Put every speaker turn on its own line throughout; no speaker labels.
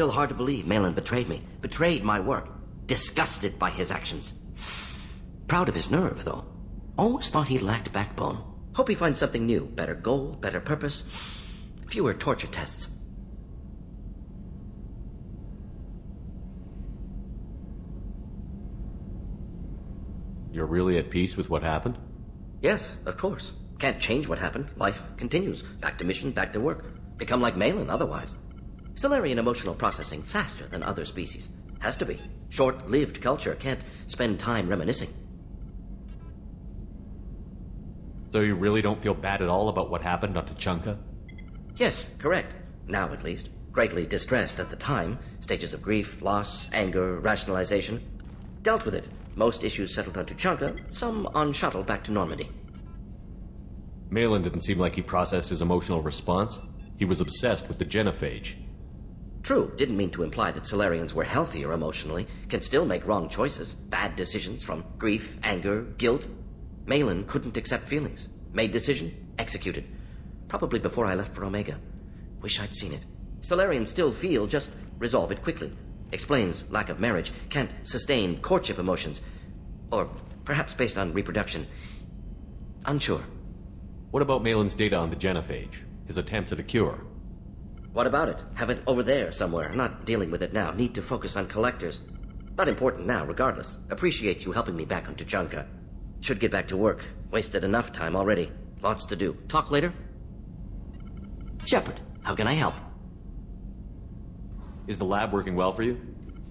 Still hard to believe Malin betrayed me. Betrayed my work. Disgusted by his actions. Proud of his nerve, though. Almost thought he lacked backbone. Hope he finds something new. Better goal, better purpose. Fewer torture tests.
You're really at peace with what happened?
Yes, of course. Can't change what happened. Life continues. Back to mission, back to work. Become like Malin otherwise. Stellarian emotional processing faster than other species. Has to be. Short-lived culture can't spend time reminiscing.
So you really don't feel bad at all about what happened on Tuchanka?
Yes, correct. Now at least. Greatly distressed at the time. Stages of grief, loss, anger, rationalization. Dealt with it. Most issues settled on Tuchanka, some on shuttle back to Normandy.
Malin didn't seem like he processed his emotional response. He was obsessed with the genophage.
True, didn't mean to imply that Solarians were healthier emotionally, can still make wrong choices, bad decisions from grief, anger, guilt. Malin couldn't accept feelings. Made decision, executed. Probably before I left for Omega. Wish I'd seen it. Solarians still feel, just resolve it quickly. Explains lack of marriage, can't sustain courtship emotions. Or perhaps based on reproduction. Unsure.
What about Malin's data on the genophage? His attempts at a cure?
What about it? Have it over there somewhere. Not dealing with it now. Need to focus on collectors. Not important now, regardless. Appreciate you helping me back on Tuchanka. Should get back to work. Wasted enough time already. Lots to do. Talk later? Shepard, how can I help?
Is the lab working well for you?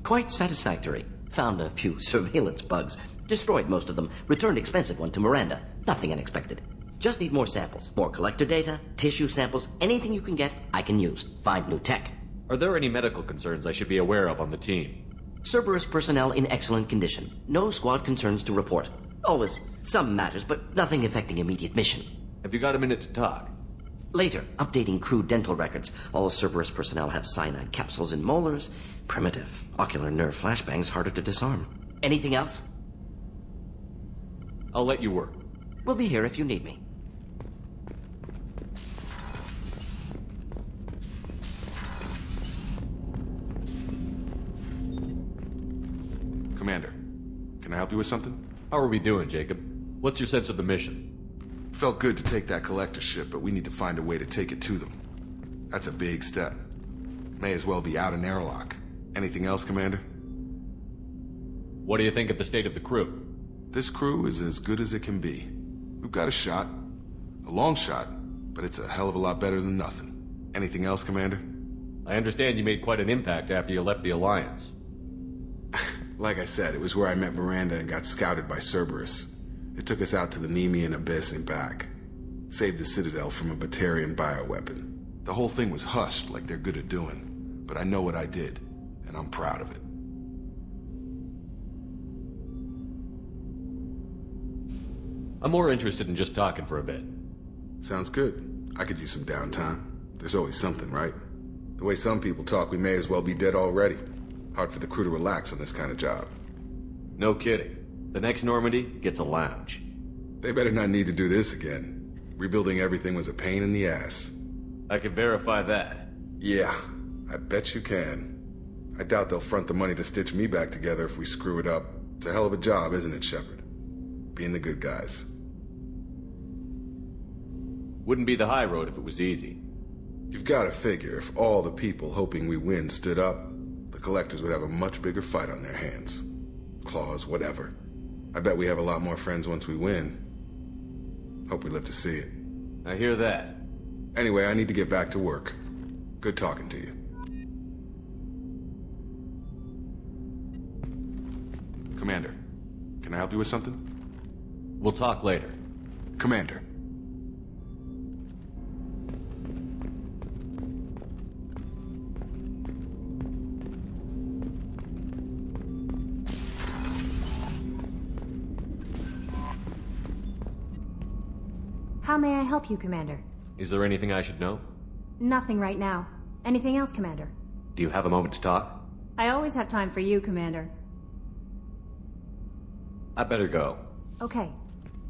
Quite satisfactory. Found a few surveillance bugs. Destroyed most of them. Returned expensive one to Miranda. Nothing unexpected. Just need more samples. More collector data, tissue samples, anything you can get, I can use. Find new tech.
Are there any medical concerns I should be aware of on the team?
Cerberus personnel in excellent condition. No squad concerns to report. Always some matters, but nothing affecting immediate mission.
Have you got a minute to talk?
Later, updating crew dental records. All Cerberus personnel have cyanide capsules in molars. Primitive. Ocular nerve flashbangs harder to disarm. Anything else?
I'll let you work.
We'll be here if you need me.
Commander, can I help you with something?
How are we doing, Jacob? What's your sense of the mission?
Felt good to take that collector ship, but we need to find a way to take it to them. That's a big step. May as well be out in airlock. Anything else, Commander?
What do you think of the state of the crew?
This crew is as good as it can be. We've got a shot. A long shot, but it's a hell of a lot better than nothing. Anything else, Commander?
I understand you made quite an impact after you left the Alliance.
Like I said, it was where I met Miranda and got scouted by Cerberus. It took us out to the Nemean Abyss and back. Saved the Citadel from a Batarian bioweapon. The whole thing was hushed like they're good at doing. But I know what I did, and I'm proud of it.
I'm more interested in just talking for a bit.
Sounds good. I could use some downtime. There's always something, right? The way some people talk, we may as well be dead already. Hard for the crew to relax on this kind of job.
No kidding. The next Normandy gets a lounge.
They better not need to do this again. Rebuilding everything was a pain in the ass.
I can verify that.
Yeah, I bet you can. I doubt they'll front the money to stitch me back together if we screw it up. It's a hell of a job, isn't it, Shepard? Being the good guys.
Wouldn't be the high road if it was easy.
You've got to figure if all the people hoping we win stood up, the collectors would have a much bigger fight on their hands. Claws, whatever. I bet we have a lot more friends once we win. Hope we live to see it.
I hear that.
Anyway, I need to get back to work. Good talking to you. Commander, can I help you with something?
We'll talk later.
Commander.
How may I help you, Commander?
Is there anything I should know?
Nothing right now. Anything else, Commander?
Do you have a moment to talk?
I always have time for you, Commander.
I better go.
Okay.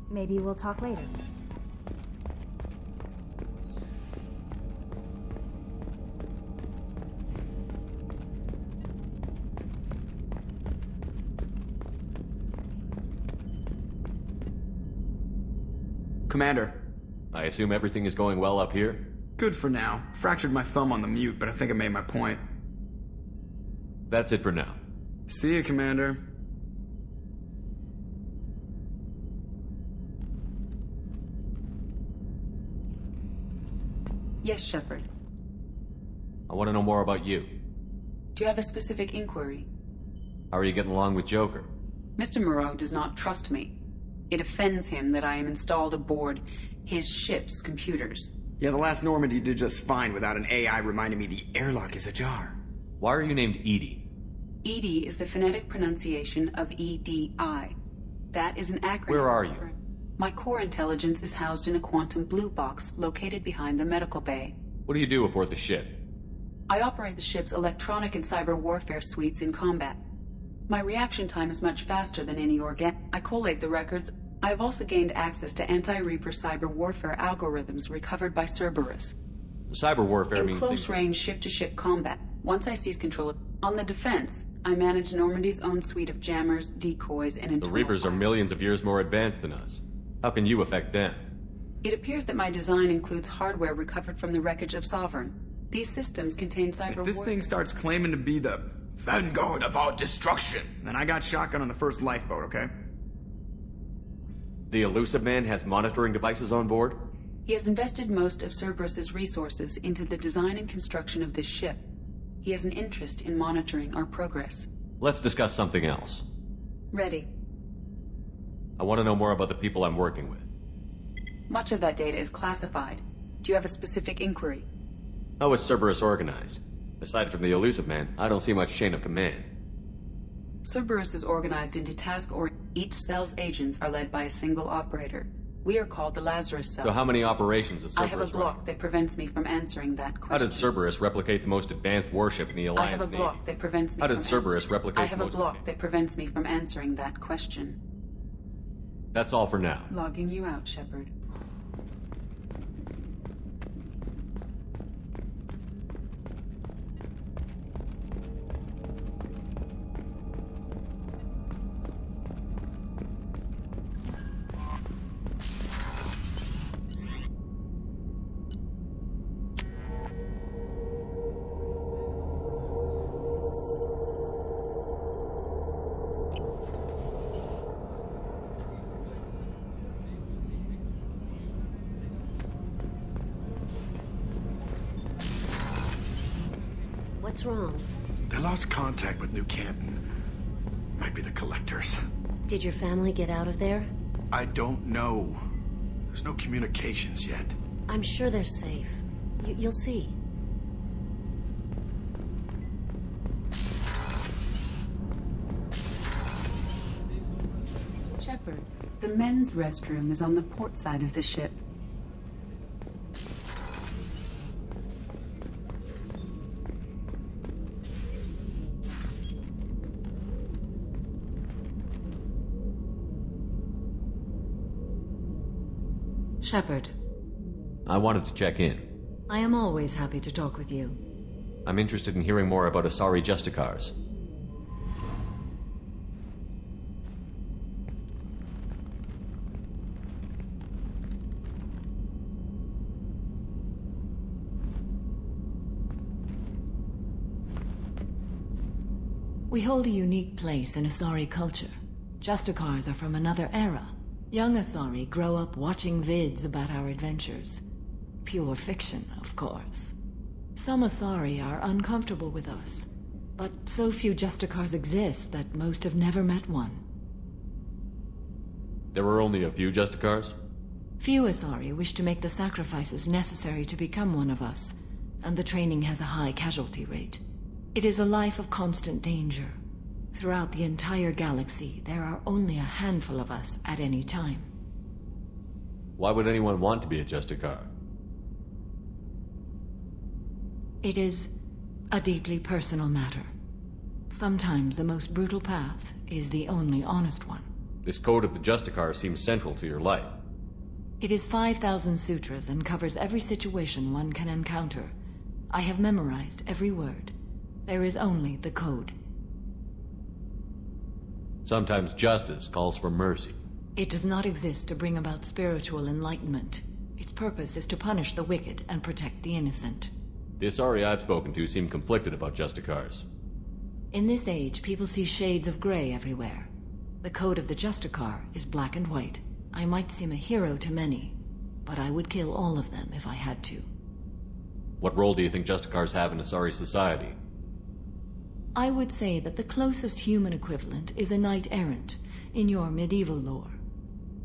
Maybe we'll talk later.
Commander.
I assume everything is going well up here?
Good for now. Fractured my thumb on the mute, but I think I made my point.
That's it for now.
See you, Commander.
Yes, Shepard.
I want to know more about you.
Do you have a specific inquiry?
How are you getting along with Joker?
Mr. Moreau does not trust me. It offends him that I am installed aboard his ship's computers.
Yeah, the last Normandy did just fine without an AI reminding me the airlock is ajar.
Why are you named Edie?
EDI is the phonetic pronunciation of EDI. That is an acronym.
Where are you?
My core intelligence is housed in a quantum blue box located behind the medical bay.
What do you do aboard the ship?
I operate the ship's electronic and cyber warfare suites in combat. My reaction time is much faster than any I collate the records. I have also gained access to anti-Reaper cyber warfare algorithms recovered by Cerberus.
Cyber warfare
In
means
close-range ship-to-ship combat, once I seize control of... On the defense, I manage Normandy's own suite of jammers, decoys, and internal...
The Reapers are millions of years more advanced than us. How can you affect them?
It appears that my design includes hardware recovered from the wreckage of Sovereign. These systems contain cyber...
If this thing starts claiming to be the vanguard of our destruction, then I got shotgun on the first lifeboat, okay?
The Elusive Man has monitoring devices on board?
He has invested most of Cerberus's resources into the design and construction of this ship. He has an interest in monitoring our progress.
Let's discuss something else.
Ready.
I want to know more about the people I'm working with.
Much of that data is classified. Do you have a specific inquiry?
How is Cerberus organized? Aside from the Elusive Man, I don't see much chain of command.
Cerberus is organized into each cell's agents are led by a single operator. We are called the Lazarus cell.
So how many operations does Cerberus
I have a block that prevents me from answering that question.
How did Cerberus replicate the most advanced warship in the Alliance
I have a
Navy?
block that prevents me
How
from
did Cerberus replicate
I have
the
a
most
block that prevents me from answering that question.
That's all for now.
Logging you out, Shepard.
What's wrong?
They lost contact with New Canton. Might be the Collectors.
Did your family get out of there?
I don't know. There's no communications yet.
I'm sure they're safe. You'll see.
Shepard, the men's restroom is on the port side of the ship.
Shepard.
I wanted to check in.
I am always happy to talk with you.
I'm interested in hearing more about Asari Justicars.
We hold a unique place in Asari culture. Justicars are from another era. Young Asari grow up watching vids about our adventures. Pure fiction, of course. Some Asari are uncomfortable with us, but so few Justicars exist that most have never met one.
There were only a few Justicars?
Few Asari wish to make the sacrifices necessary to become one of us, and the training has a high casualty rate. It is a life of constant danger. Throughout the entire galaxy, there are only a handful of us at any time.
Why would anyone want to be a Justicar?
It is a deeply personal matter. Sometimes the most brutal path is the only honest one.
This code of the Justicar seems central to your life.
It is 5,000 sutras and covers every situation one can encounter. I have memorized every word. There is only the code.
Sometimes justice calls for mercy.
It does not exist to bring about spiritual enlightenment. Its purpose is to punish the wicked and protect the innocent.
The Asari I've spoken to seem conflicted about Justicars.
In this age, people see shades of gray everywhere. The code of the Justicar is black and white. I might seem a hero to many, but I would kill all of them if I had to.
What role do you think Justicars have in Asari society?
I would say that the closest human equivalent is a knight-errant in your medieval lore.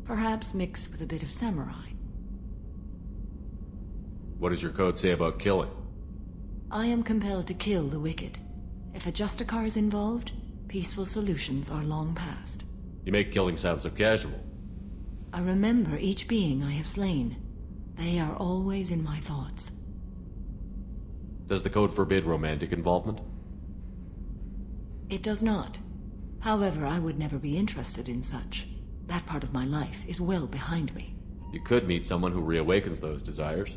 Perhaps mixed with a bit of samurai.
What does your code say about killing?
I am compelled to kill the wicked. If a Justicar is involved, peaceful solutions are long past.
You make killing sound so casual.
I remember each being I have slain. They are always in my thoughts.
Does the code forbid romantic involvement?
It does not. However, I would never be interested in such. That part of my life is well behind me.
You could meet someone who reawakens those desires.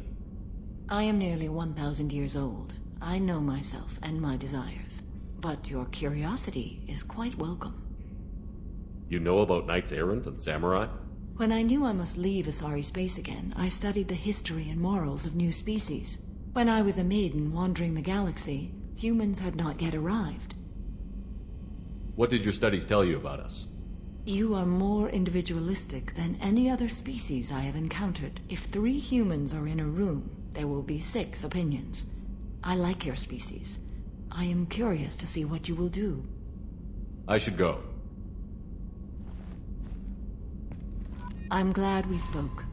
I am nearly 1,000 years old. I know myself and my desires. But your curiosity is quite welcome.
You know about knights errant and samurai?
When I knew I must leave Asari space again, I studied the history and morals of new species. When I was a maiden wandering the galaxy, humans had not yet arrived.
What did your studies tell you about us?
You are more individualistic than any other species I have encountered. If 3 humans are in a room, there will be 6 opinions. I like your species. I am curious to see what you will do.
I should go.
I'm glad we spoke.